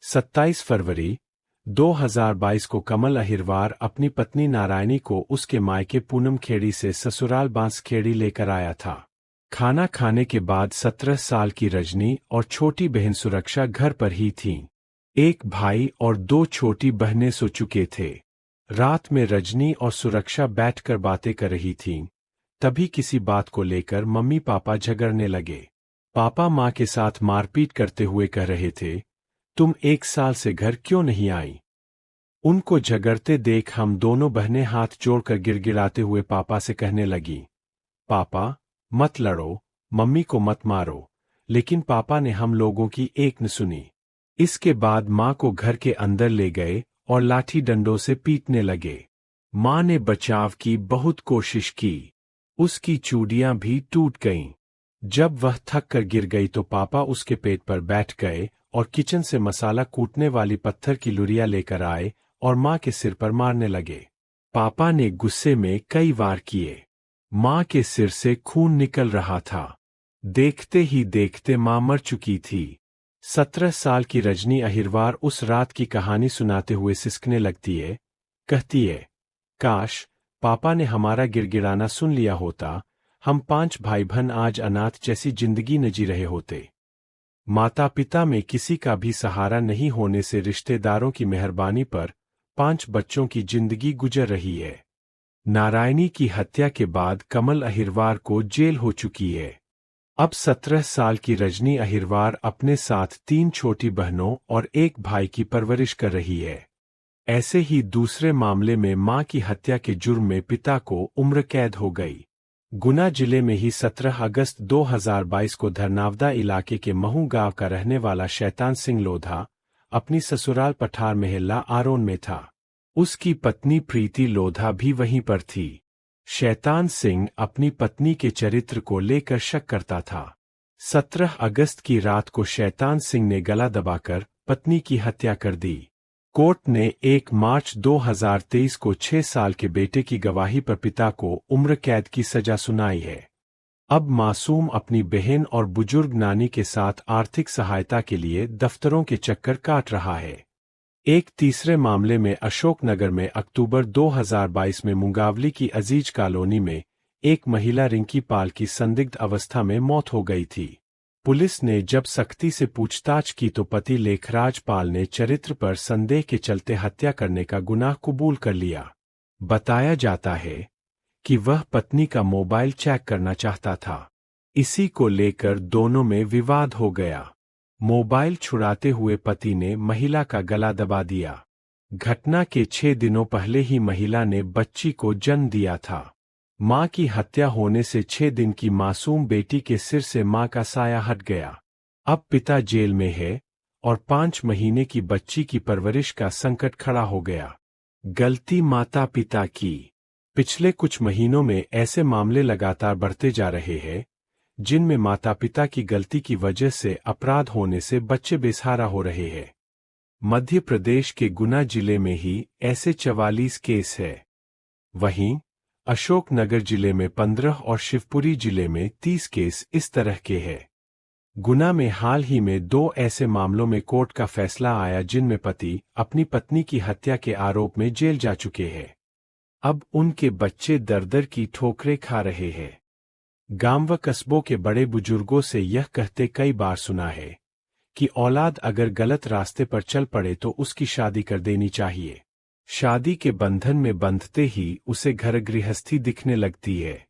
27 फरवरी 2022 को कमल अहिरवार अपनी पत्नी नारायणी को उसके मायके पूनम खेड़ी से ससुराल बांसखेड़ी लेकर आया था। खाना खाने के बाद 17 साल की रजनी और छोटी बहन सुरक्षा घर पर ही थीं। एक भाई और 2 छोटी बहनें सो चुके थे। रात में रजनी और सुरक्षा बैठकर बातें कर रही थीं। तभी किसी बात को लेकर मम्मी पापा झगड़ने लगे। पापा माँ के साथ मारपीट करते हुए कह रहे थे, तुम 1 साल से घर क्यों नहीं आई? उनको झगड़ते देख हम दोनों बहनें हाथ जोड़कर गिड़गिड़ाते हुए पापा से कहने लगी, पापा मत लड़ो, मम्मी को मत मारो। लेकिन पापा ने हम लोगों की एक न सुनी। इसके बाद माँ को घर के अंदर ले गए और लाठी डंडों से पीटने लगे। माँ ने बचाव की बहुत कोशिश की। उसकी चूड़ियां भी टूट गईं। जब वह थक कर गिर गई तो पापा उसके पेट पर बैठ गए और किचन से मसाला कूटने वाली पत्थर की लुरिया लेकर आए और माँ के सिर पर मारने लगे। पापा ने गुस्से में कई वार किए। माँ के सिर से खून निकल रहा था। देखते ही देखते माँ मर चुकी थी। 17 साल की रजनी अहिरवार उस रात की कहानी सुनाते हुए सिसकने लगती है। कहती है, काश पापा ने हमारा गिड़गिड़ाना सुन लिया होता, हम 5 भाई बहन आज अनाथ जैसी जिंदगी न जी रहे होते। माता पिता में किसी का भी सहारा नहीं होने से रिश्तेदारों की मेहरबानी पर 5 बच्चों की जिंदगी गुजर रही है। नारायणी की हत्या के बाद कमल अहिरवार को जेल हो चुकी है। अब 17 साल की रजनी अहिरवार अपने साथ 3 छोटी बहनों और 1 भाई की परवरिश कर रही है। ऐसे ही दूसरे मामले में मां की हत्या के जुर्म में पिता को उम्र कैद हो गई। गुना जिले में ही 17 अगस्त 2022 को धरनावदा इलाके के महू गांव का रहने वाला शैतान सिंह लोधा अपनी ससुराल पठार महल्ला आरोन में था। उसकी पत्नी प्रीति लोधा भी वहीं पर थी। शैतान सिंह अपनी पत्नी के चरित्र को लेकर शक करता था। 17 अगस्त की रात को शैतान सिंह ने गला दबाकर पत्नी की हत्या कर दी। कोर्ट ने 1 मार्च 2023 को 6 साल के बेटे की गवाही पर पिता को उम्र कैद की सजा सुनाई है। अब मासूम अपनी बहन और बुजुर्ग नानी के साथ आर्थिक सहायता के लिए दफ्तरों के चक्कर काट रहा है। एक तीसरे मामले में अशोकनगर में अक्टूबर 2022 में मुंगावली की अजीज कॉलोनी में एक महिला रिंकी पाल की संदिग्ध अवस्था में मौत हो गई थी। पुलिस ने जब सख्ती से पूछताछ की तो पति लेखराज पाल ने चरित्र पर संदेह के चलते हत्या करने का गुनाह कबूल कर लिया। बताया जाता है कि वह पत्नी का मोबाइल चेक करना चाहता था। इसी को लेकर दोनों में विवाद हो गया। मोबाइल छुड़ाते हुए पति ने महिला का गला दबा दिया। घटना के 6 दिनों पहले ही महिला ने बच्ची को जन्म दिया था। मां की हत्या होने से 6 दिन की मासूम बेटी के सिर से मां का साया हट गया। अब पिता जेल में है और 5 महीने की बच्ची की परवरिश का संकट खड़ा हो गया। गलती माता पिता की। पिछले कुछ महीनों में ऐसे मामले लगातार बढ़ते जा रहे हैं जिनमें माता पिता की गलती की वजह से अपराध होने से बच्चे बेसहारा हो रहे हैं। मध्य प्रदेश के गुना जिले में ही ऐसे 44 केस है। वहीं अशोकनगर जिले में 15 और शिवपुरी जिले में 30 केस इस तरह के हैं। गुना में हाल ही में 2 ऐसे मामलों में कोर्ट का फैसला आया जिनमें पति अपनी पत्नी की हत्या के आरोप में जेल जा चुके हैं। अब उनके बच्चे दर-दर की ठोकरें खा रहे हैं। गांव व कस्बों के बड़े बुजुर्गों से यह कहते कई बार सुना है कि औलाद अगर गलत रास्ते पर चल पड़े तो उसकी शादी कर देनी चाहिए। शादी के बंधन में बंधते ही उसे घर गृहस्थी दिखने लगती है।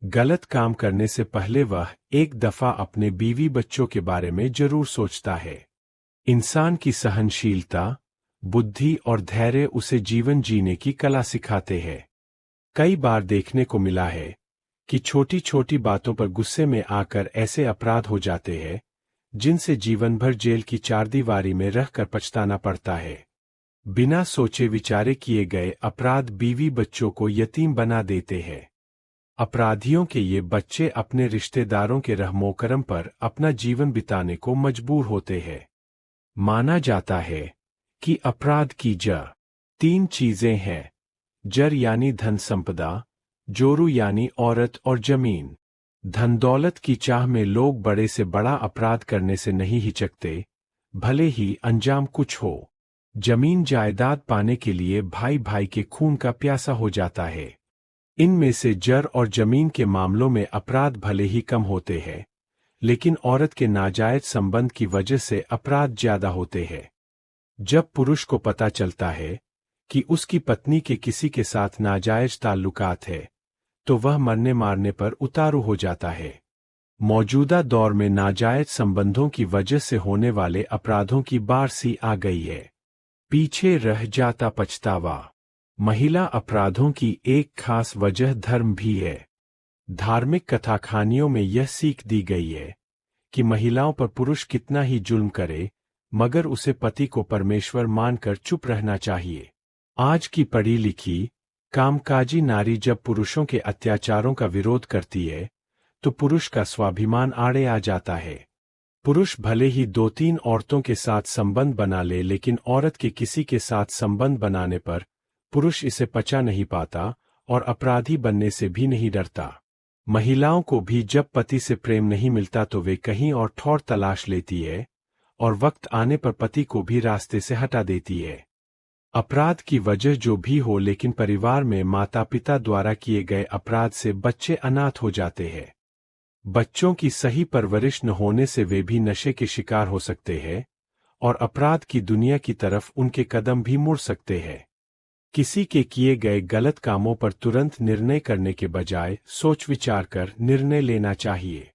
गलत काम करने से पहले वह एक दफा अपने बीवी बच्चों के बारे में जरूर सोचता है। इंसान की सहनशीलता, बुद्धि और धैर्य उसे जीवन जीने की कला सिखाते हैं। कई बार देखने को मिला है कि छोटी छोटी बातों पर गुस्से में आकर ऐसे अपराध हो जाते हैं जिनसे जीवन भर जेल की चारदीवारी में रहकर पछताना पड़ता है। बिना सोचे विचारे किए गए अपराध बीवी बच्चों को यतीम बना देते हैं। अपराधियों के ये बच्चे अपने रिश्तेदारों के रहमोकरम पर अपना जीवन बिताने को मजबूर होते हैं। माना जाता है कि अपराध की जड़ 3 चीजें हैं। जड़ यानी धन संपदा, जोरू यानी औरत और जमीन। धन दौलत की चाह में लोग बड़े से बड़ा अपराध करने से नहीं हिचकते, भले ही अंजाम कुछ हो। जमीन जायदाद पाने के लिए भाई भाई के खून का प्यासा हो जाता है। इनमें से जर और जमीन के मामलों में अपराध भले ही कम होते हैं, लेकिन औरत के नाजायज संबंध की वजह से अपराध ज्यादा होते हैं। जब पुरुष को पता चलता है कि उसकी पत्नी के किसी के साथ नाजायज ताल्लुकात है, तो वह मरने मारने पर उतारू हो जाता है। मौजूदा दौर में नाजायज संबंधों की वजह से होने वाले अपराधों की बाढ़ सी आ गई है। पीछे रह जाता पछतावा। महिला अपराधों की एक खास वजह धर्म भी है। धार्मिक कथाकहानियों में यह सीख दी गई है कि महिलाओं पर पुरुष कितना ही जुल्म करे, मगर उसे पति को परमेश्वर मानकर चुप रहना चाहिए। आज की पढ़ी लिखी, कामकाजी नारी जब पुरुषों के अत्याचारों का विरोध करती है, तो पुरुष का स्वाभिमान आड़े आ जाता है। पुरुष भले ही 2-3 औरतों के साथ संबंध बना ले, लेकिन औरत के किसी के साथ संबंध बनाने पर पुरुष इसे पचा नहीं पाता और अपराधी बनने से भी नहीं डरता। महिलाओं को भी जब पति से प्रेम नहीं मिलता तो वे कहीं और ठौर तलाश लेती है और वक्त आने पर पति को भी रास्ते से हटा देती है। अपराध की वजह जो भी हो, लेकिन परिवार में माता पिता द्वारा किए गए अपराध से बच्चे अनाथ हो जाते हैं। बच्चों की सही परवरिश न होने से वे भी नशे के शिकार हो सकते हैं और अपराध की दुनिया की तरफ उनके कदम भी मुड़ सकते हैं। किसी के किए गए गलत कामों पर तुरंत निर्णय करने के बजाय सोच विचार कर निर्णय लेना चाहिए।